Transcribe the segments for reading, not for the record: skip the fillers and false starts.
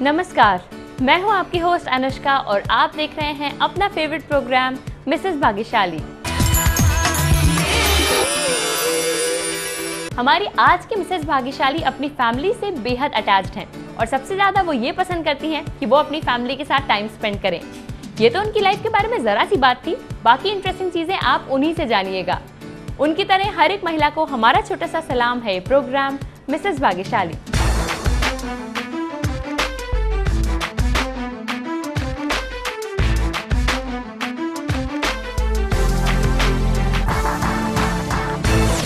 नमस्कार, मैं हूं आपकी होस्ट अनुष्का और आप देख रहे हैं अपना फेवरेट प्रोग्राम मिसेस भाग्यशाली। हमारी आज की मिसेस भाग्यशाली अपनी फैमिली से बेहद अटैच्ड हैं और सबसे ज़्यादा वो ये पसंद करती हैं कि वो अपनी फैमिली के साथ टाइम स्पेंड करें। ये तो उनकी लाइफ के बारे में ज़रा सी बात थी, बाकी इंटरेस्टिंग चीज़ें आप उन्हीं से जानिएगा। उनकी तरह हर एक महिला को हमारा छोटा सा सलाम है ये प्रोग्राम मिसेस भाग्यशाली।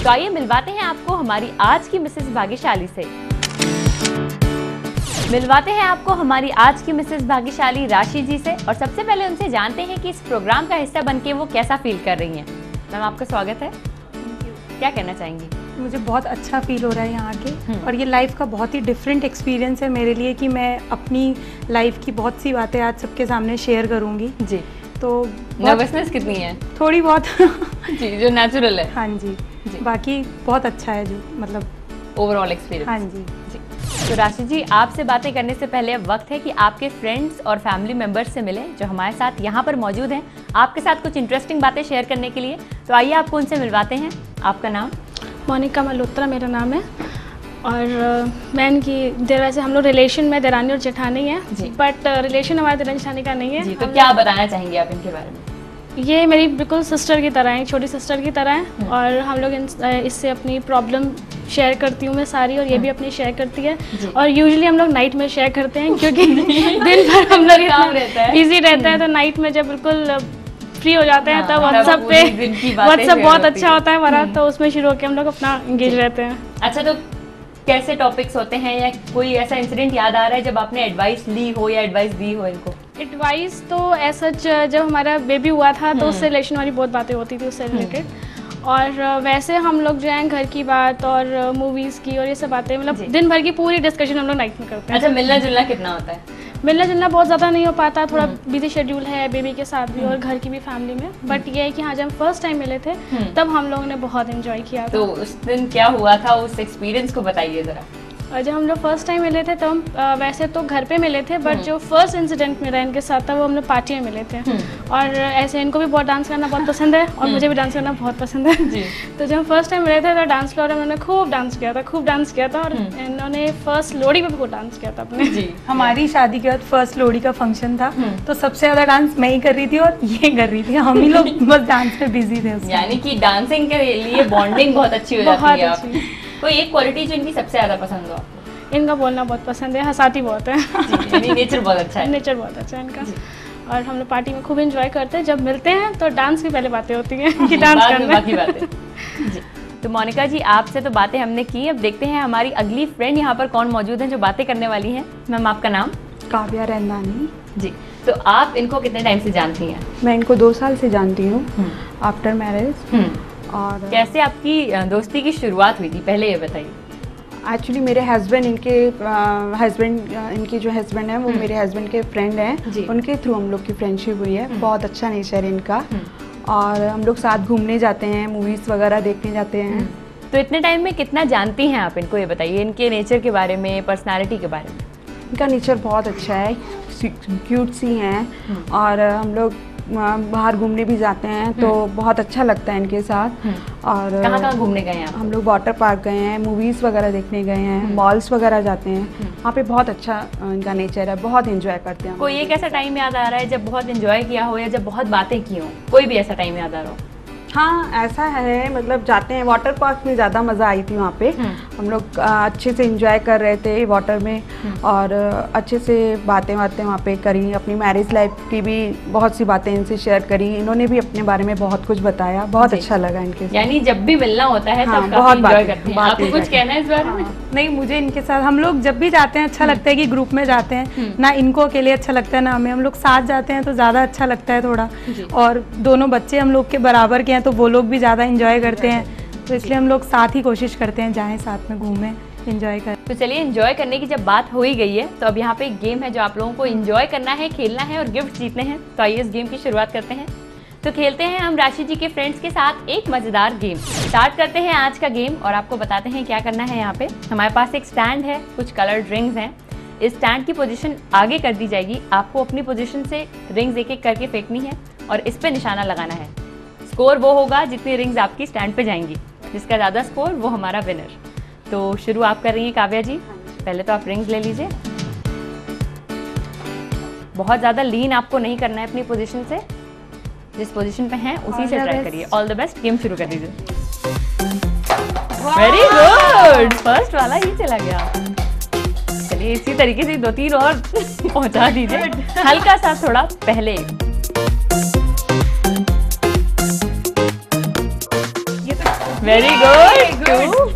तो आइए मिलवाते हैं आपको हमारी आज की मिसेस भाग्यशाली से। मिलवाते हैं आपको हमारी आज की मिसेस भाग्यशाली राशि जी से और सबसे पहले उनसे जानते हैं कि इस प्रोग्राम का हिस्सा बनके वो कैसा फील कर रही हैं। मैम आपका स्वागत है। क्या कहना चाहेंगी? मुझे बहुत अच्छा फील हो रहा है यहाँ आके और ये लाइफ का बहुत ही डिफरेंट एक्सपीरियंस है मेरे लिए कि मैं अपनी लाइफ की बहुत सी बातें आज सबके सामने शेयर करूँगी जी। तो नर्वसनेस कितनी है? थोड़ी बहुत जी, जो नेचुरल है। हाँ जी, बाकी बहुत अच्छा है जो मतलब ओवरऑल एक्सपीरियंस। हाँ जी। तो राशि जी, आपसे बातें करने से पहले अब वक्त है कि आपके फ्रेंड्स और फैमिली मेंबर्स से मिलें जो हमारे साथ यहाँ पर मौजूद हैं आपके साथ कुछ इंटरेस्टिंग बातें शेयर करने के लिए। तो आइए आपको उनसे मिलवाते हैं। आपका नाम? मोनिका मल्होत्रा मेरा नाम है और मैं इनकी वैसे हम लोग रिलेशन में देरानी और जेठानी है, बट रिलेशन हमारे देरानी जेठानी का नहीं है जी। तो क्या बताना चाहेंगे आप इनके बारे में? ये मेरी बिल्कुल सिस्टर की तरह है, छोटी सिस्टर की तरह है और हम लोग इससे अपनी प्रॉब्लम शेयर करती हूँ मैं सारी और ये भी अपनी शेयर करती है और यूजुअली हम लोग नाइट में शेयर करते हैं क्योंकि दिन भर हम लोग बिजी रहता है तो नाइट में जब बिल्कुल फ्री हो जाते हैं तब व्हाट्सएप पे व्हाट्सएप बहुत अच्छा होता है हमारा, तो उसमें शुरू होकर हम लोग अपना एंगेज रहते हैं। अच्छा, तो कैसे टॉपिक्स होते हैं या कोई ऐसा इंसिडेंट याद आ रहा है जब आपने एडवाइस ली हो या एडवाइस दी हो इनको? एडवाइस तो ऐसा जब हमारा बेबी हुआ था तो उससे रिलेशन वाली बहुत बातें होती थी उससे रिलेटेड, और वैसे हम लोग जो हैं घर की बात और मूवीज़ की और ये सब बातें मतलब दिन भर की पूरी डिस्कशन हम लोग नाइट में करते हैं। अच्छा, मिलना जुलना कितना होता है? मिलना जुलना बहुत ज़्यादा नहीं हो पाता, थोड़ा बिजी शेड्यूल है बेबी के साथ भी और घर की भी फैमिली में, बट ये है कि हाँ जब हम फर्स्ट टाइम मिले थे तब हम लोगों ने बहुत एंजॉय किया था। तो उस दिन क्या हुआ था, उस एक्सपीरियंस को बताइए ज़रा। और जब हम लोग फर्स्ट टाइम मिले थे तो हम वैसे तो घर पे मिले थे, बट जो फर्स्ट इंसिडेंट मेरा इनके साथ था वो हम लोग पार्टी में मिले थे और ऐसे इनको भी बहुत डांस करना बहुत पसंद है और मुझे भी डांस करना बहुत पसंद है जी। तो जब हम फर्स्ट टाइम मिले थे तो डांस फ्लोर में उन्होंने खूब डांस किया था और इन्होंने फर्स्ट लोहड़ी पे भी बहुत डांस किया था अपने जी। हमारी शादी के बाद फर्स्ट लोहड़ी का फंक्शन था तो सबसे ज़्यादा डांस मैं ही कर रही थी और ये कर रही थी, हम ही लोग बस डांस में बिजी थे। यानी कि डांसिंग के लिए बॉन्डिंग बहुत अच्छी हो जाती है। कोई एक क्वालिटी जो इनकी सबसे ज़्यादा पसंद हो? इनका बोलना बहुत पसंद है, हंसाती बहुत है जी, नेचर बहुत अच्छा है। नेचर बहुत अच्छा है इनका और हम लोग पार्टी में खूब एंजॉय करते हैं। जब मिलते हैं तो डांस की पहले बातें होती हैं कि डांस करना बाकी बातें जी। तो मोनिका जी, आपसे तो बातें हमने की, अब देखते हैं हमारी अगली फ्रेंड यहाँ पर कौन मौजूद है जो बातें करने वाली हैं। मैम आपका नाम? काव्या रैंदानी जी। तो आप इनको कितने टाइम से जानती हैं? मैं इनको 2 साल से जानती हूँ आफ्टर मैरिज। और कैसे आपकी दोस्ती की शुरुआत हुई थी, पहले ये बताइए। एक्चुअली मेरे हस्बैंड इनके जो हस्बैंड हैं वो मेरे हस्बैंड के फ्रेंड हैं, उनके थ्रू हम लोग की फ्रेंडशिप हुई है। बहुत अच्छा नेचर है इनका और हम लोग साथ घूमने जाते हैं, मूवीज़ वगैरह देखने जाते हैं। तो इतने टाइम में कितना जानती हैं आप इनको, ये बताइए, इनके नेचर के बारे में, पर्सनालिटी के बारे में? इनका नेचर बहुत अच्छा है, क्यूट सी हैं और हम लोग बाहर घूमने भी जाते हैं तो बहुत अच्छा लगता है इनके साथ। और कहाँ घूमने गए हैं आप? हम लोग वाटर पार्क गए हैं, मूवीज़ वगैरह देखने गए हैं, मॉल्स वगैरह जाते हैं, वहाँ पे बहुत अच्छा इनका नेचर है, बहुत एंजॉय करते हैं। कोई एक ऐसा टाइम याद आ रहा है जब बहुत एंजॉय किया हो या जब बहुत बातें की हो? कोई भी ऐसा टाइम याद आ रहा हो? हाँ ऐसा है, मतलब जाते हैं वाटर पार्क में, ज़्यादा मज़ा आई थी वहाँ पे। हम लोग अच्छे से एंजॉय कर रहे थे वाटर में और अच्छे से बातें वहाँ पे करी, अपनी मैरिज लाइफ की भी बहुत सी बातें इनसे शेयर करी, इन्होंने भी अपने बारे में बहुत कुछ बताया, बहुत अच्छा लगा इनके साथ। यानी जब भी मिलना होता है हाँ, तब बहुत एंजॉय करते हैं। आपको कुछ कहना है इस बारे में? नहीं, मुझे इनके साथ हम लोग जब भी जाते हैं अच्छा लगता है कि ग्रुप में जाते हैं, ना इनको अकेले अच्छा लगता है ना हमें, हम लोग साथ जाते हैं तो ज़्यादा अच्छा लगता है थोड़ा। और दोनों बच्चे हम लोग के बराबर के हैं तो वो लोग भी ज़्यादा एंजॉय करते हैं, तो इसलिए हम लोग साथ ही कोशिश करते हैं जाएं, साथ में घूमें, एंजॉय करें। तो चलिए, एंजॉय करने की जब बात हो ही गई है तो अब यहाँ पे एक गेम है जो आप लोगों को एंजॉय करना है, खेलना है और गिफ्ट जीतने हैं। तो आइए इस गेम की शुरुआत करते हैं। तो खेलते हैं हम राशि जी के फ्रेंड्स के साथ एक मज़ेदार गेम। स्टार्ट करते हैं आज का गेम और आपको बताते हैं क्या करना है। यहाँ पे हमारे पास एक स्टैंड है, कुछ कलर्ड रिंग्स हैं। इस स्टैंड की पोजीशन आगे कर दी जाएगी। आपको अपनी पोजीशन से रिंग्स एक एक करके फेंकनी है और इस पे निशाना लगाना है। स्कोर वो होगा जितनी रिंग्स आपकी स्टैंड पे जाएंगी, जिसका ज़्यादा स्कोर वो हमारा विनर। तो शुरू आप कर रही हैं काव्या जी। पहले तो आप रिंग्स ले लीजिए। बहुत ज़्यादा लीन आपको नहीं करना है अपनी पोजीशन से, जिस पोजीशन पे हैं उसी से ट्राई करिए। ऑल द बेस्ट, गेम शुरू कर दीजिए। वेरी गुड, फर्स्ट वाला ही चला गया। चलिए इसी तरीके से 2-3 और पहुंचा दीजिए, हल्का सा थोड़ा पहले। Very good, 2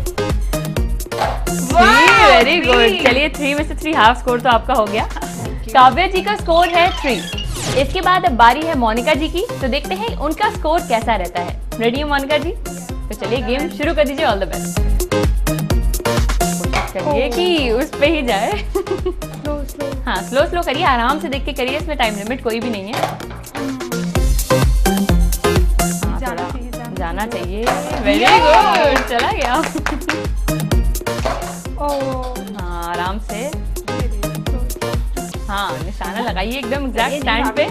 very good. चलिए 3 में से 3 हाफ स्कोर तो आपका हो गया। काव्या जी का स्कोर है 3। इसके बाद अब बारी है मोनिका जी की, तो देखते हैं उनका स्कोर कैसा रहता है। रेडी है मोनिका जी? तो चलिए गेम शुरू कर दीजिए। All the best. कोशिश करिए कि उस पे ही जाए। हाँ, स्लो करिए, आराम से देख के करिए, इसमें टाइम लिमिट कोई भी नहीं है। जाना चाहिए। वेरी गुड, चला गया। हाँ, आराम से। हाँ, निशाना लगाइए एकदम एग्जैक्ट स्टैंड पे।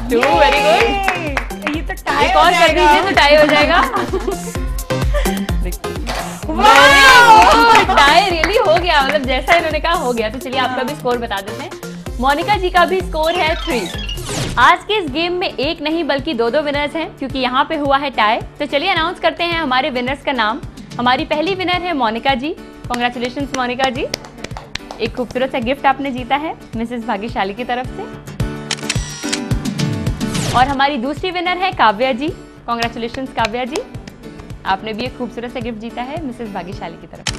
2 वेरी गुड। ये तो टाई एक और कर दीजिए तो टाई हो जाएगा। टाई रियली हो गया, मतलब जैसा इन्होंने कहा हो गया। तो चलिए आपका भी स्कोर बता देते हैं। मोनिका जी का भी स्कोर है 3। आज के इस गेम में एक नहीं बल्कि 2 विनर्स हैं, क्योंकि यहाँ पे हुआ है टाई। तो चलिए अनाउंस करते हैं हमारे विनर्स का नाम। हमारी पहली विनर है मोनिका जी। कांग्रेचुलेशंस मोनिका जी, एक खूबसूरत सा गिफ्ट आपने जीता है मिसेस भाग्यशाली की तरफ से। और हमारी दूसरी विनर है काव्या जी। कांग्रेचुलेशंस काव्या जी, आपने भी एक खूबसूरत सा गिफ्ट जीता है मिसेस भाग्यशाली की तरफ से।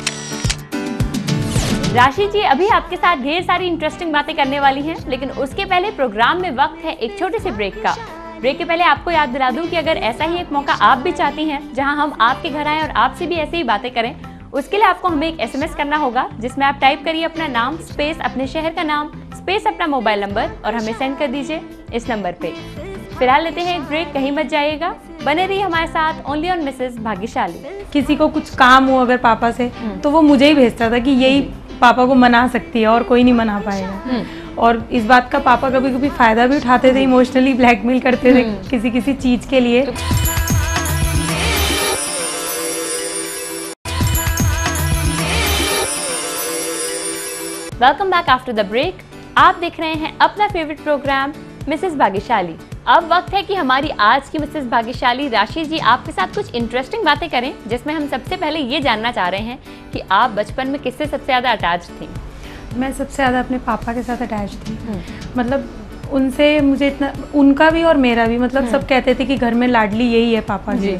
राशि जी अभी आपके साथ ढेर सारी इंटरेस्टिंग बातें करने वाली हैं, लेकिन उसके पहले प्रोग्राम में वक्त है एक छोटे से ब्रेक का। ब्रेक के पहले आपको याद दिला दूं कि अगर ऐसा ही एक मौका आप भी चाहती हैं जहां हम आपके घर आएं और आपसे भी ऐसे ही बातें करें, उसके लिए आपको हमें एक SMS करना होगा, जिसमें आप टाइप करिए अपना नाम स्पेस अपने शहर का नाम स्पेस अपना मोबाइल नंबर और हमें सेंड कर दीजिए इस नंबर पे। फिलहाल लेते हैं एक ब्रेक, कहीं मत जाइएगा, बने रहिए हमारे साथ ओनली ऑन मिसेस भाग्यशाली। किसी को कुछ काम हो अगर पापा से, तो वो मुझे ही भेजता था कि यही पापा को मना सकती है और कोई नहीं मना पाएगा। और इस बात का पापा कभी कभी फायदा भी उठाते थे, इमोशनली ब्लैकमेल करते थे किसी चीज के लिए। Welcome back after the break. आप देख रहे हैं अपना फेवरेट प्रोग्राम मिसेस भाग्यशाली। अब वक्त है कि हमारी आज की मिसेस भाग्यशाली राशि जी आपके साथ कुछ इंटरेस्टिंग बातें करें, जिसमें हम सबसे पहले ये जानना चाह रहे हैं कि आप बचपन में किससे सबसे ज़्यादा अटैच थी? मैं सबसे ज़्यादा अपने पापा के साथ अटैच थी। मतलब उनसे मुझे इतना, उनका भी और मेरा भी, मतलब सब कहते थे कि घर में लाडली यही है पापा जी।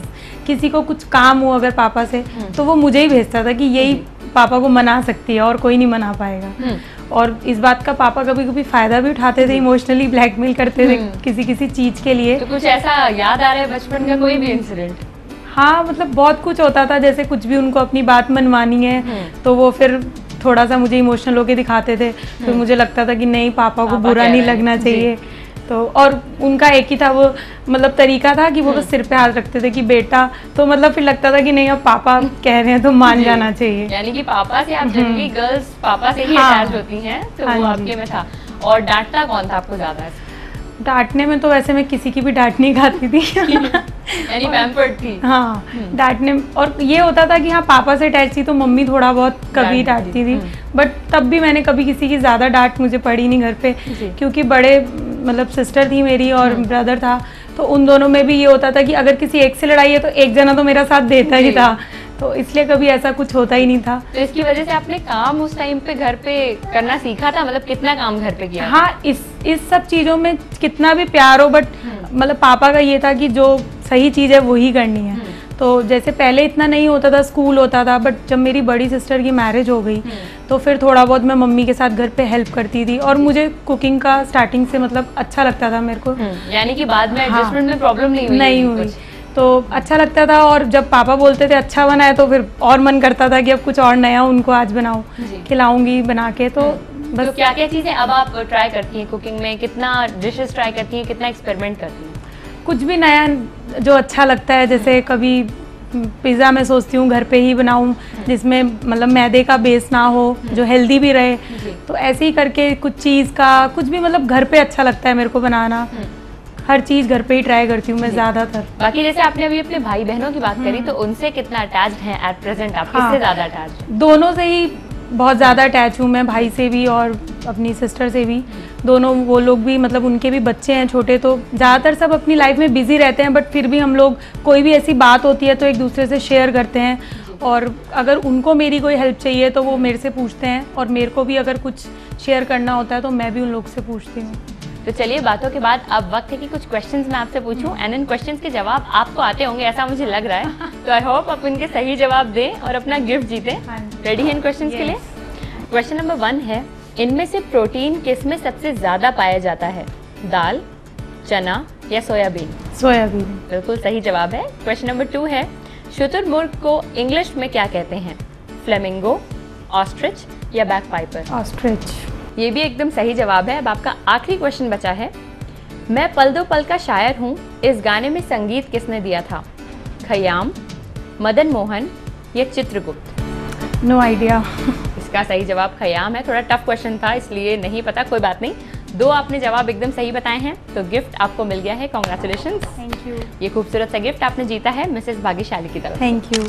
किसी को कुछ काम हो अगर पापा से, तो वो मुझे ही भेजता था कि यही पापा को मना सकती है और कोई नहीं मना पाएगा। और इस बात का पापा कभी कभी फायदा भी उठाते थे, इमोशनली ब्लैकमेल करते थे किसी चीज के लिए। तो कुछ ऐसा याद आ रहा है बचपन का कोई भी इंसिडेंट? हाँ, मतलब बहुत कुछ होता था, जैसे कुछ भी उनको अपनी बात मनवानी है तो वो फिर थोड़ा सा मुझे इमोशनल होके दिखाते थे। फिर मुझे लगता था कि नहीं, पापा को बुरा नहीं लगना चाहिए। तो और उनका एक ही था वो, मतलब तरीका था कि वो बस सिर पे हाथ रखते थे कि बेटा, तो मतलब फिर लगता था कि नहीं अब पापा कह रहे हैं तो मान जाना चाहिए। यानी कि पापा से आप जनरली गर्ल्स पापा से ही अटैच होती हैं, तो वो आपके में था। और डांटता कौन था आपको ज्यादा? डांटने में तो वैसे मैं किसी की भी डांट नहीं खाती थी। यानी पैम्पर्ड थी। हाँ, डांटने, और ये होता था कि हाँ पापा से अटैच थी तो मम्मी थोड़ा बहुत कभी डांटती थी, बट तब भी मैंने कभी किसी की ज़्यादा डांट मुझे पड़ी नहीं घर पे, क्योंकि बड़े मतलब सिस्टर थी मेरी और ब्रदर था, तो उन दोनों में भी ये होता था कि अगर किसी एक से लड़ाई है तो एक जना तो मेरा साथ देता ही था, तो इसलिए कभी ऐसा कुछ होता ही नहीं था। तो इसकी वजह से आपने काम उस टाइम पे घर पे करना सीखा था? मतलब कितना काम घर पे किया? हाँ, इस सब चीज़ों में कितना भी प्यार हो, बट मतलब पापा का ये था कि जो सही चीज़ है वही करनी है। तो जैसे पहले इतना नहीं होता था, स्कूल होता था, बट जब मेरी बड़ी सिस्टर की मैरिज हो गई तो फिर थोड़ा बहुत मैं मम्मी के साथ घर पे हेल्प करती थी, और मुझे कुकिंग का स्टार्टिंग से मतलब अच्छा लगता था मेरे को। यानी कि बाद में एडजस्टमेंट में प्रॉब्लम नहीं हुई? तो अच्छा लगता था, और जब पापा बोलते थे अच्छा बना है तो फिर और मन करता था कि अब कुछ और नया उनको आज बनाऊं, खिलाऊंगी बना के। तो बस। तो क्या क्या चीज़ें अब आप ट्राई करती हैं कुकिंग में? कितना डिशेस ट्राई करती हैं, कितना एक्सपेरिमेंट करती हैं? कुछ भी नया जो अच्छा लगता है, जैसे कभी पिज़्ज़ा मैं सोचती हूँ घर पे ही बनाऊँ, जिसमें मतलब मैदे का बेस ना हो, जो हेल्दी भी रहे। तो ऐसे ही करके कुछ चीज़ का कुछ भी मतलब घर पे अच्छा लगता है मेरे को बनाना। हर चीज़ घर पे ही ट्राई करती हूँ मैं ज़्यादातर। बाकी जैसे आपने अभी अपने भाई बहनों की बात करी, तो उनसे कितना अटैच्ड हैं एट प्रेजेंट आप? किससे ज़्यादा अटैच्ड? दोनों से ही बहुत ज़्यादा अटैच हूँ मैं, भाई से भी और अपनी सिस्टर से भी। दोनों वो लोग भी मतलब उनके भी बच्चे हैं छोटे, तो ज़्यादातर सब अपनी लाइफ में बिजी रहते हैं, बट फिर भी हम लोग कोई भी ऐसी बात होती है तो एक दूसरे से शेयर करते हैं। और अगर उनको मेरी कोई हेल्प चाहिए तो वो मेरे से पूछते हैं, और मेरे को भी अगर कुछ शेयर करना होता है तो मैं भी उन लोग से पूछती हूँ। तो चलिए बातों के बाद अब वक्त है कि कुछ क्वेश्चंस मैं आपसे पूछूं, एंड इन क्वेश्चंस के जवाब आपको आते होंगे ऐसा मुझे लग रहा है। तो आई होप आप इनके सही जवाब दें और अपना गिफ्ट जीतें। रेडी हैं इन क्वेश्चंस के लिए? क्वेश्चन नंबर 1 है, इनमें से प्रोटीन किसमें सबसे ज़्यादा पाया जाता है? दाल, चना या सोयाबीन? सोयाबीन। बिल्कुल सही जवाब है। क्वेश्चन नंबर 2 है, शुतुरमुर्ग को इंग्लिश में क्या कहते हैं? फ्लेमिंगो, ऑस्ट्रिच या बैकपाइपर? ऑस्ट्रिच। ये भी एकदम सही जवाब है। अब आपका आखिरी क्वेश्चन बचा है, मैं पल दो पल का शायर हूँ, इस गाने में संगीत किसने दिया था? खयाम, मदन मोहन या चित्रगुप्त? No idea. इसका सही जवाब खयाम है। थोड़ा टफ क्वेश्चन था इसलिए नहीं पता, कोई बात नहीं। 2 आपने जवाब एकदम सही बताए हैं, तो गिफ्ट आपको मिल गया है। कॉन्ग्रेचुलेशन। Thank you. ये खूबसूरत सा गिफ्ट आपने जीता है मिसेस भाग्यशाली की तरफ। Thank you.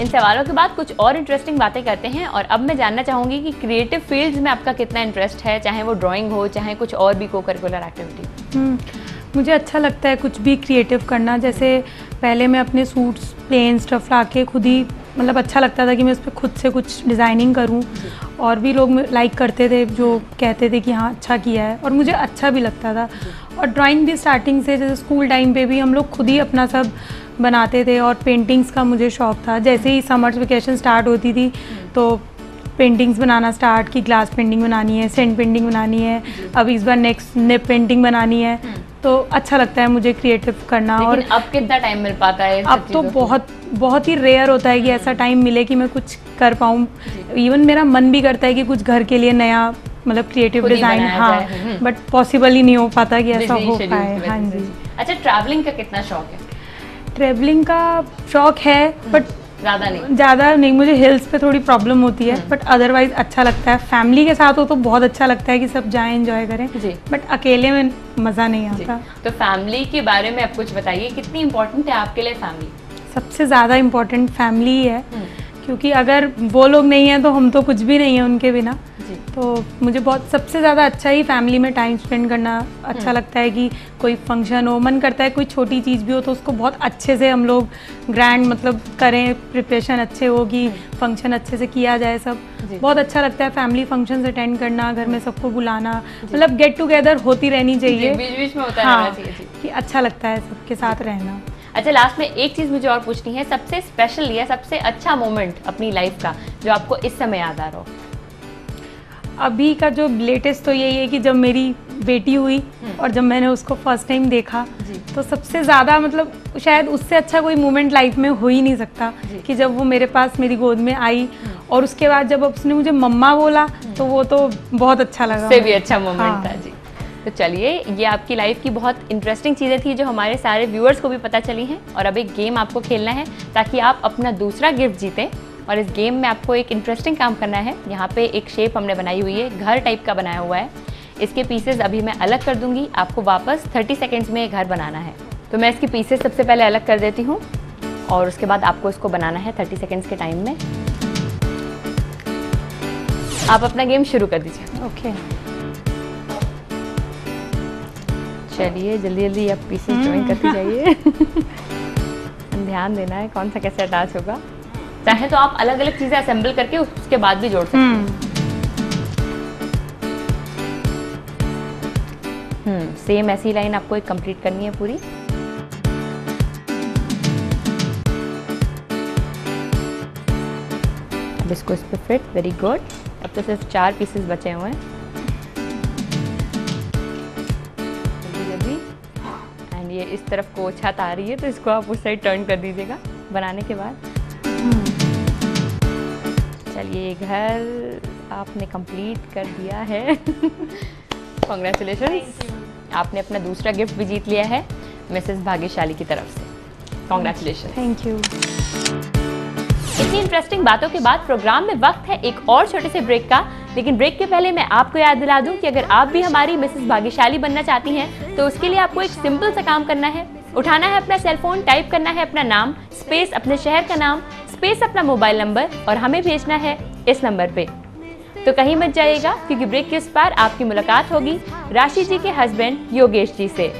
इन सवालों के बाद कुछ और इंटरेस्टिंग बातें करते हैं, और अब मैं जानना चाहूँगी कि क्रिएटिव फील्ड्स में आपका कितना इंटरेस्ट है, चाहे वो ड्राइंग हो, चाहे कुछ और भी को करिकुलर एक्टिविटी। मुझे अच्छा लगता है कुछ भी क्रिएटिव करना। जैसे पहले मैं अपने सूट्स प्लेन स्टफ ला के खुद ही मतलब अच्छा लगता था कि मैं उस पर खुद से कुछ डिज़ाइनिंग करूं, और भी लोग लाइक करते थे, जो कहते थे कि हाँ अच्छा किया है, और मुझे अच्छा भी लगता था। और ड्राइंग भी स्टार्टिंग से, जैसे स्कूल टाइम पे भी हम लोग खुद ही अपना सब बनाते थे, और पेंटिंग्स का मुझे शौक़ था। जैसे ही समर वेकेशन स्टार्ट होती थी तो पेंटिंग्स बनाना स्टार्ट की, ग्लास पेंटिंग बनानी है, सेंड पेंटिंग बनानी है, अब इस बार नेक्स्ट निप पेंटिंग बनानी है। तो अच्छा लगता है मुझे क्रिएटिव करना। और अब कितना टाइम मिल पाता है? अब तो बहुत ही रेयर होता है कि ऐसा टाइम मिले कि मैं कुछ कर पाऊँ। इवन मेरा मन भी करता है कि कुछ घर के लिए नया मतलब क्रिएटिव डिज़ाइन, हाँ, बट पॉसिबल ही नहीं हो पाता कि ऐसा हो पाए। हाँ जी। अच्छा, ट्रैवलिंग का कितना शौक है? ट्रैवलिंग का शौक है, बट ज़्यादा नहीं। मुझे हिल्स पे थोड़ी प्रॉब्लम होती है, बट अदरवाइज अच्छा लगता है। फैमिली के साथ हो तो बहुत अच्छा लगता है कि सब जाएं एंजॉय करें, बट अकेले में मज़ा नहीं आता। तो फैमिली के बारे में आप कुछ बताइए, कितनी इम्पोर्टेंट है आपके लिए फैमिली? सबसे ज़्यादा इम्पोर्टेंट फैमिली ही है, क्योंकि अगर वो लोग नहीं हैं तो हम तो कुछ भी नहीं है उनके बिना। तो मुझे बहुत सबसे ज़्यादा अच्छा ही फैमिली में टाइम स्पेंड करना अच्छा लगता है। कि कोई फंक्शन हो, मन करता है कोई छोटी चीज़ भी हो तो उसको बहुत अच्छे से हम लोग ग्रैंड मतलब करें, प्रिपरेशन अच्छे हो कि फंक्शन अच्छे से किया जाए। सब बहुत अच्छा लगता है फैमिली फंक्शंस अटेंड करना, घर में सबको बुलाना, मतलब गेट टुगेदर होती रहनी चाहिए, बीच में होता हाँ, कि अच्छा लगता है सबके साथ रहना। अच्छा, लास्ट में एक चीज़ मुझे और पूछनी है, सबसे स्पेशल या सबसे अच्छा मोमेंट अपनी लाइफ का जो आपको इस समय याद आ रहा हो? अभी का जो लेटेस्ट तो यही है कि जब मेरी बेटी हुई और जब मैंने उसको फर्स्ट टाइम देखा, तो सबसे ज़्यादा मतलब शायद उससे अच्छा कोई मोमेंट लाइफ में हो ही नहीं सकता कि जब वो मेरे पास मेरी गोद में आई, और उसके बाद जब उसने मुझे मम्मा बोला तो वो तो बहुत अच्छा लगा। उससे भी अच्छा मोमेंट था जी। तो चलिए, ये आपकी लाइफ की बहुत इंटरेस्टिंग चीज़ें थी जो हमारे सारे व्यूअर्स को भी पता चली हैं, और अब एक गेम आपको खेलना है ताकि आप अपना दूसरा गिफ्ट जीतें। और इस गेम में आपको एक इंटरेस्टिंग काम करना है। यहाँ पे एक शेप हमने बनाई हुई है, घर टाइप का बनाया हुआ है। इसके पीसेस अभी मैं अलग कर दूंगी, आपको वापस 30 सेकेंड्स में ये घर बनाना है। तो मैं इसके पीसेस सबसे पहले अलग कर देती हूँ, और उसके बाद आपको इसको बनाना है 30 सेकेंड्स के टाइम में। आप अपना गेम शुरू कर दीजिए। ओके, चलिए जल्दी जल्दी आप पीसेस ज्वाइन करते जाइए। ध्यान देना है कौन सा कैसे अटैच होगा। चाहे तो आप अलग अलग चीज़ें असेंबल करके उसके बाद भी जोड़ सकते हैं। सेम ऐसी लाइन आपको एक कंप्लीट करनी है पूरी। अब इसको इस पे फिट, वेरी गुड। अब तो सिर्फ 4 पीसेस बचे हुए हैं। जल्दी एंड ये इस तरफ को छत आ रही है तो इसको आप उस साइड टर्न कर दीजिएगा बनाने के बाद। चलिए, घर आपने कंप्लीट कर दिया है। कॉन्ग्रेचुलेशंस, आपने अपना दूसरा गिफ्ट भी जीत लिया है मिसेस भाग्यशाली की तरफ से। कॉन्ग्रेचुलेशन। Thank you. इतनी इंटरेस्टिंग बातों के बाद प्रोग्राम में वक्त है एक और छोटे से ब्रेक का, लेकिन ब्रेक के पहले मैं आपको याद दिला दूं कि अगर आप भी हमारी मिसेस भाग्यशाली बनना चाहती हैं तो उसके लिए आपको एक सिंपल सा काम करना है। उठाना है अपना सेलफोन, टाइप करना है अपना नाम, स्पेस अपने शहर का नाम, स्पेस अपना मोबाइल नंबर और हमें भेजना है इस नंबर पे। तो कहीं मत जाइएगा क्योंकि ब्रेक के उस पार आपकी मुलाकात होगी राशि जी के हस्बैंड योगेश जी से।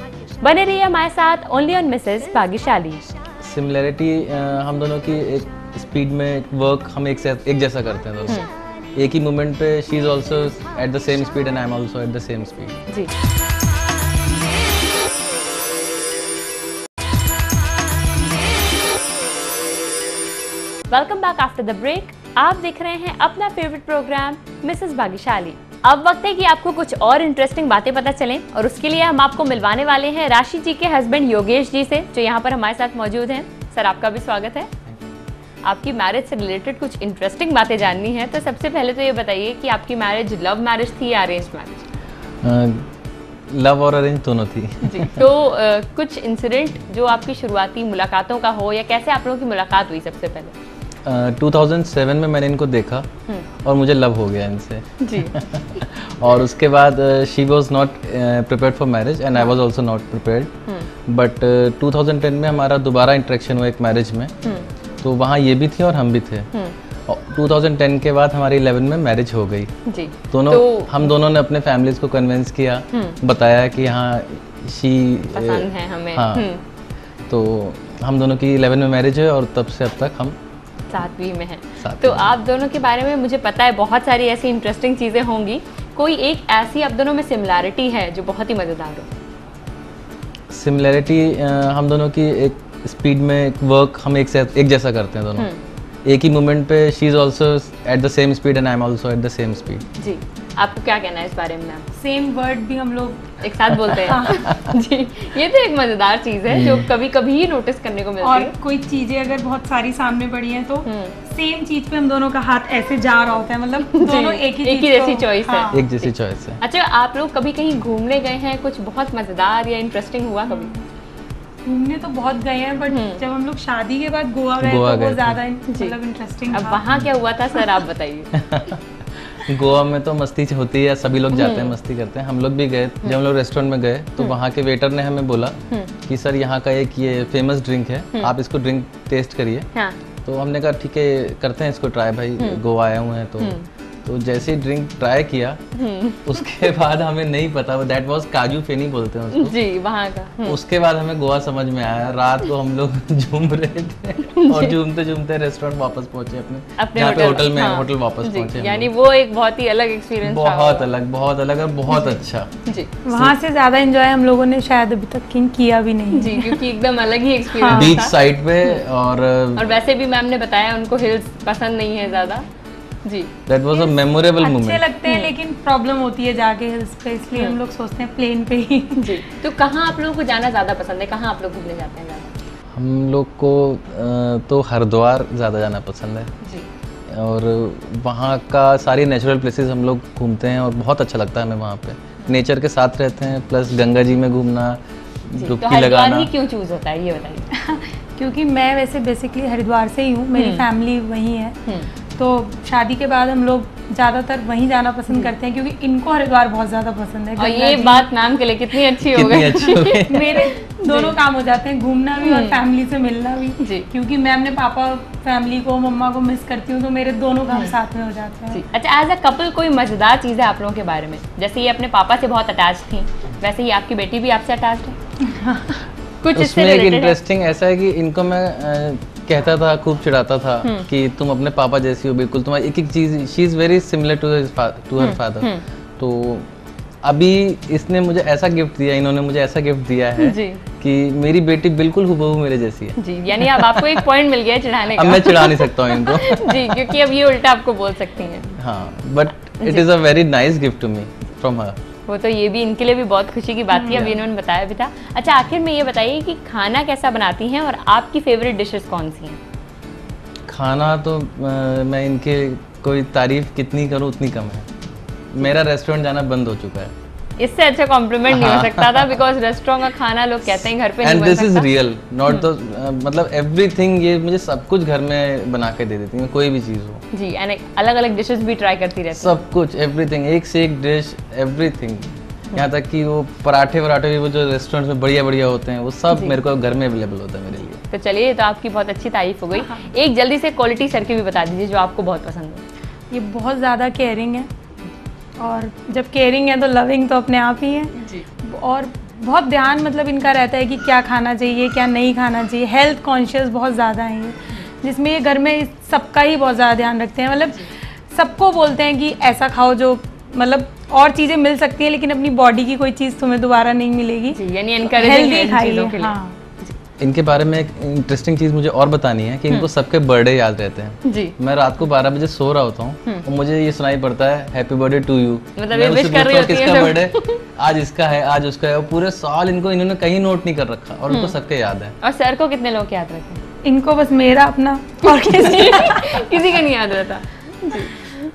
बने रहिए हमारे साथ ओनली ऑन मिसेस भाग्यशाली। सिमिलैरिटी हम दोनों की एक स्पीड में वर्क हम एक जैसा करते हैं दोनों। एक ही मोमेंट पे she is also at the same speed and I am also at the same speed. जी। Welcome back after the break. आप देख रहे हैं अपना फेवरेट प्रोग्राम मिसेस भाग्यशाली। अब वक्त है कि आपको कुछ और इंटरेस्टिंग बातें पता चलें और उसके लिए हम आपको मिलवाने वाले हैं राशि जी के हस्बैंड योगेश जी से, जो यहाँ पर हमारे साथ मौजूद हैं। सर, आपका भी स्वागत है। आपकी मैरिज से रिलेटेड कुछ इंटरेस्टिंग बातें जाननी है, तो सबसे पहले तो ये बताइए कि आपकी मैरिज लव मैरिज थी या अरेंज मैरिज? लव और अरेंज दोनों थी। जी। तो कुछ इंसिडेंट जो आपकी शुरुआती मुलाकातों का हो, या कैसे आप लोगों की मुलाकात हुई सबसे पहले? 2007 में मैंने इनको देखा और मुझे लव हो गया इनसे। जी। और उसके बाद she was not prepared for marriage and I was also not prepared. But 2010 में हमारा दोबारा इंटरेक्शन हुआ एक मैरिज में, तो वहाँ ये भी थी और हम भी थे। 2010 के बाद हमारी 11 में मैरिज हो गई। जी। हम दोनों ने अपने फैमिलीज को कन्विंस किया, बताया कि हाँ शी पसंद है हमें। हाँ। तो हम दोनों की 11 में मैरिज है और तब से अब तक हम सातवीं में है। तो आप दोनों के बारे में मुझे पता है बहुत सारी ऐसी इंटरेस्टिंग चीज़ें होंगी। कोई एक ऐसी आप दोनों में सिमिलैरिटी है जो बहुत ही मज़ेदार हो? सिमिलैरिटी हम दोनों की एक स्पीड में वर्क हम एक जैसा करते हैं दोनों। एक ही मोमेंट पे she is also at the same speed and I am also at the same speed. जी। आपको क्या कहना है इस बारे में मैम? सेम वर्ड भी हम लोग एक साथ बोलते हैं। जी। ये तो एक मजेदार चीज है जो कभी कभी ही नोटिस करने को मिलती और है। कोई चीजें अगर बहुत सारी सामने पड़ी हैं तो सेम चीज पे हम दोनों का हाथ ऐसे जा रहा होता है, मतलब दोनों एक ही जैसी चॉइस है। एक जैसी चॉइस है। अच्छा, आप लोग कभी कहीं घूमने गए हैं, कुछ बहुत मजेदार या इंटरेस्टिंग हुआ कभी? घूमने तो बहुत गए हैं, बट जब हम लोग शादी के बाद गोवा गए तो वो ज्यादा मतलब इंटरेस्टिंग। अब वहाँ क्या हुआ था सर, आप बताइए। गोवा में तो मस्ती होती है, सभी लोग जाते हैं, मस्ती करते हैं। हम लोग भी गए। जब हम लोग रेस्टोरेंट में गए तो वहाँ के वेटर ने हमें बोला कि सर यहाँ का एक ये फेमस ड्रिंक है, आप इसको ड्रिंक टेस्ट करिए। हाँ। तो हमने कहा ठीक है करते हैं इसको ट्राई, भाई गोवा आए हुए हैं। तो जैसे ही ड्रिंक ट्राई किया उसके बाद हमें नहीं पता, दैट वाज काजू फेनी बोलते हैं उसको। जी, वहाँ का। उसके बाद हमें गोवा समझ में आया। रात को हम लोग झूम रहे थे और झूमते झूमते रेस्टोरेंट वापस पहुंचे अपने होटल में। होटल वापस पहुंचे। यानी वो एक बहुत ही अलग एक्सपीरियंस था। बहुत अलग और बहुत अच्छा। जी। वहाँ से ज्यादा एंजॉय हम लोगों ने शायद अभी तक किया भी नहीं। जी, क्योंकि एकदम अलग ही एक्सपीरियंस था। बीच साइड पे और वैसे भी मैम ने बताया उनको हिल्स पसंद नहीं है ज्यादा। जी। That was a memorable moment. अच्छे लगते हैं लेकिन प्रॉब्लम होती है जाके हिल्स पे, इसलिए हम लोग सोचते हैं प्लेन पे ही। जी। तो कहाँ आप लोगों को जाना ज़्यादा पसंद है, कहाँ आप लोग घूमने जाते हैं ज़्यादा? हम लोग को तो हरिद्वार ज़्यादा जाना पसंद है। जी। और वहाँ का सारी नेचुरल प्लेसेस हम लोग घूमते हैं और बहुत अच्छा लगता है हमें वहाँ पे। नेचर के साथ रहते हैं, प्लस गंगा जी में घूमना, डुबकी लगाना। ही क्यों चूज होता है ये बताइए? क्योंकि मैं वैसे बेसिकली हरिद्वार से ही हूँ, मेरी फैमिली वहीं है। तो शादी के बाद हम लोग ज़्यादातर वहीं जाना पसंद करते हैं क्योंकि इनको हरिद्वार बहुत ज़्यादा पसंद है। और ये बात मैम के लिए कितनी अच्छी हो गई। मेरे दोनों काम हो जाते हैं, घूमना भी और फैमिली से मिलना भी। जी। क्योंकि मैं अपने पापा फैमिली को, मम्मा को मिस करती हूँ, तो मेरे दोनों काम साथ में हो जाते हैं। अच्छा, एज अ कपल कोई मजेदार चीज़ है आप लोगों के बारे में? जैसे ये अपने पापा से बहुत अटैच थी, वैसे ही आपकी बेटी भी आपसे अटैच है? कुछ इसमें एक इंटरेस्टिंग ऐसा है कि इनको मैं कहता था, खूब चिढ़ाता था कि तुम अपने पापा जैसी हो बिल्कुल, तुम्हारी एक एक चीज, she is very similar to her father. तो अभी इसने मुझे ऐसा गिफ्ट दिया, इन्होंने मुझे ऐसा गिफ्ट दिया है कि मेरी बेटी बिल्कुल हूबहू मेरे जैसी है। जी। यानी अब आपको एक पॉइंट मिल गया है चिढ़ाने का। अब मैं चिढ़ा नहीं सकता हूँ इनको। जी, क्योंकि अब ये उल्टा आपको बोल सकती हैं। हाँ, but it is a very nice gift to me from her. वो तो ये भी इनके लिए भी बहुत खुशी की बात थी, अभी इन्होंने बताया भी था। अच्छा, आखिर में ये बताइए कि खाना कैसा बनाती हैं और आपकी फेवरेट डिशेस कौन सी हैं? खाना तो मैं इनके कोई तारीफ कितनी करूँ उतनी कम है। मेरा रेस्टोरेंट जाना बंद हो चुका है। इससे अच्छा कॉम्प्लीमेंट नहीं हो सकता था, बिकॉज रेस्टोरेंट का खाना लोग कहते हैं घर पे नहीं एंड बन दिस इज सकता। रियल नॉट द मतलब एवरीथिंग, ये मुझे सब कुछ घर में बना के दे देती है, कोई भी चीज़ हो जी, एंड अलग अलग डिशेस भी ट्राई करती रहती सब कुछ एवरीथिंग, एक से एक डिश एवरीथिंग, यहाँ तक कि वो पराठे भी वो जो रेस्टोरेंट में बढ़िया बढ़िया होते हैं वो सब मेरे को घर में अवेलेबल होता है मेरे लिए। है। तो चलिए, ये तो आपकी बहुत अच्छी तारीफ हो गई। एक जल्दी से क्वालिटी सर की भी बता दीजिए जो आपको बहुत पसंद हो। ये बहुत ज़्यादा केयरिंग है, और जब केयरिंग है तो लविंग तो अपने आप ही है जी। और बहुत ध्यान मतलब इनका रहता है कि क्या खाना चाहिए क्या नहीं खाना चाहिए। हेल्थ कॉन्शियस बहुत ज़्यादा है ये, जिसमें ये घर में सबका ही बहुत ज़्यादा ध्यान रखते हैं। मतलब सबको बोलते हैं कि ऐसा खाओ जो मतलब और चीज़ें मिल सकती हैं लेकिन अपनी बॉडी की कोई चीज़ तुम्हें दोबारा नहीं मिलेगी। जी, यानी encouraging है हेल्दी इन खाइए। चीज़ों के लिए। हाँ। इनके बारे में एक इंटरेस्टिंग चीज़ मुझे और बतानी है कि इनको सबके बर्थडे याद रहते हैं। जी। मैं रात को 12 बजे सो रहा होता हूँ और मुझे ये सुनाई पड़ता है हैप्पी बर्थडे टू यू, मतलब ये wish कर रही होती है किसका जब। बर्थडे, आज इसका है आज उसका है, और पूरे साल इनको इन्होंने कहीं नोट नहीं कर रखा और उनको सबके याद है। और सर को कितने लोग याद रहते हैं? इनको बस मेरा अपना और किसी का नहीं याद रहता।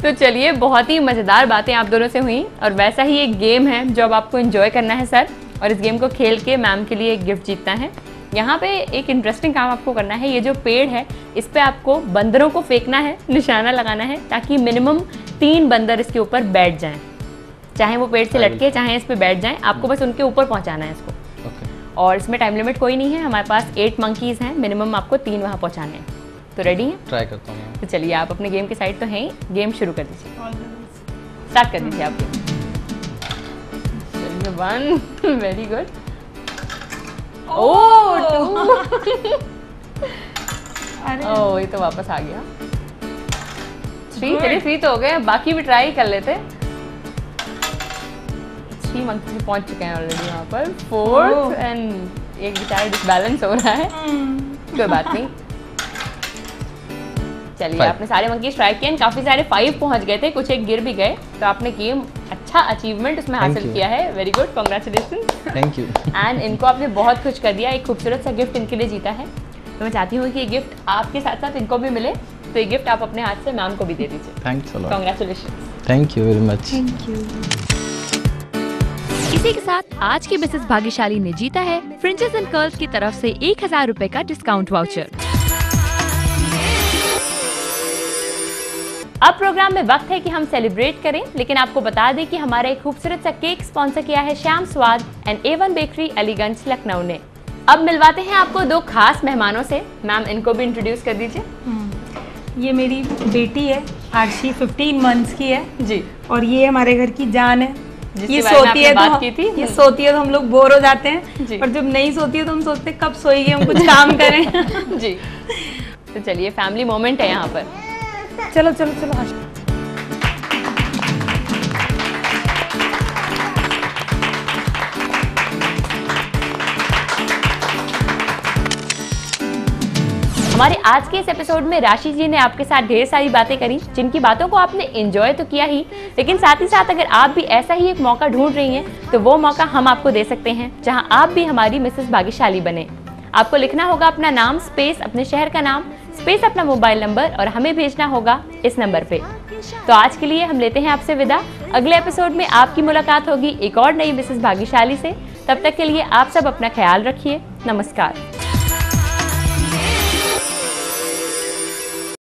तो चलिए, बहुत ही मज़ेदार बातें आप दोनों से हुई, और वैसा ही एक गेम है जो अब आपको एंजॉय करना है सर, और इस गेम को खेल के मैम के लिए एक गिफ्ट जीतना है। यहाँ पे एक इंटरेस्टिंग काम आपको करना है, ये जो पेड़ है इस पे आपको बंदरों को फेंकना है, निशाना लगाना है, ताकि मिनिमम 3 बंदर इसके ऊपर बैठ जाएं, चाहे वो पेड़ से लटके चाहे इस पे बैठ जाएं, आपको बस उनके ऊपर पहुँचाना है इसको। और इसमें टाइम लिमिट कोई नहीं है, हमारे पास 8 मंकीज़ हैं, मिनिमम आपको 3 वहाँ पहुँचाने हैं। तो रेडी हैं? ट्राई करता हूँ। तो चलिए, आप अपने गेम के साइड तो हैं ही, गेम शुरू कर दीजिए, स्टार्ट कर दीजिए आप गेम। चलिए, 1 वेरी गुड, ओह 2 ओह ये तो वापस आ गया। 3, चलिए 3 तो हो गए, बाकी भी ट्राई कर लेते। 3 मंकी पहुंच चुके हैं ऑलरेडी वहाँ पर, 4th एंड एक बेचारा डिसबैलेंस हो रहा है, कोई बात नहीं। चलिए, 5 आपने सारे मंकीज ट्राई किए, काफी सारे 5 पहुंच गए थे, कुछ एक गिर भी गए, तो आपने गेम अच्छा अचीवमेंट उसमें Thank हासिल you. ये है, very good, congratulation. Thank you. And इनको आपने बहुत खुश कर दिया, एक खूबसूरत सा गिफ्ट इनके लिए जीता है। तो मैं चाहती हूँ कि ये गिफ्ट आपके साथ साथ इनको भी मिले, तो ये गिफ्ट आप अपने हाथ से मैम को भी दे दीजिए। Thanks a lot. Congratulation. Thank you very much. इसी के साथ आज की मिसेस भाग्यशाली ने जीता है फ्रिंजेस एंड कर्ल्स की तरफ से 1000 रुपए का डिस्काउंट वाउचर। अब प्रोग्राम में वक्त है कि हम सेलिब्रेट करें, लेकिन आपको बता दें कि हमारा एक खूबसूरत सा केक स्पॉन्सर किया है श्याम स्वाद and A1 bakery Aliganj Lucknow ने। अब मिलवाते हैं आपको 2 खास मेहमानों से। मैम, इनको भी इंट्रोड्यूस कर दीजिए। ये मेरी बेटी है आरशी, 15 मंथ्स की है जी। और ये हमारे घर की जान है। जिसके ये बारे में सोती आपने है बात तो की थी। ये सोती है तो हम लोग बोर हो जाते जी। हैं, और जब नहीं सोती है तो हम सोचते हैं कब सोएगी, हम कुछ काम करें। जी। तो चलिए, फैमिली मोमेंट है यहाँ पर। चलो चलो चलो आशा। हमारे आज के इस एपिसोड में राशि जी ने आपके साथ ढेर सारी बातें करी, जिनकी बातों को आपने एंजॉय तो किया ही, लेकिन साथ ही साथ अगर आप भी ऐसा ही एक मौका ढूंढ रही हैं तो वो मौका हम आपको दे सकते हैं, जहां आप भी हमारी मिसेस भाग्यशाली बने। आपको लिखना होगा अपना नाम स्पेस अपने शहर का नाम स्पेस अपना मोबाइल नंबर, और हमें भेजना होगा इस नंबर पे। तो आज के लिए हम लेते हैं आपसे विदा। अगले एपिसोड में आपकी मुलाकात होगी एक और नई मिसेस भाग्यशाली से। तब तक के लिए आप सब अपना ख्याल रखिए। नमस्कार।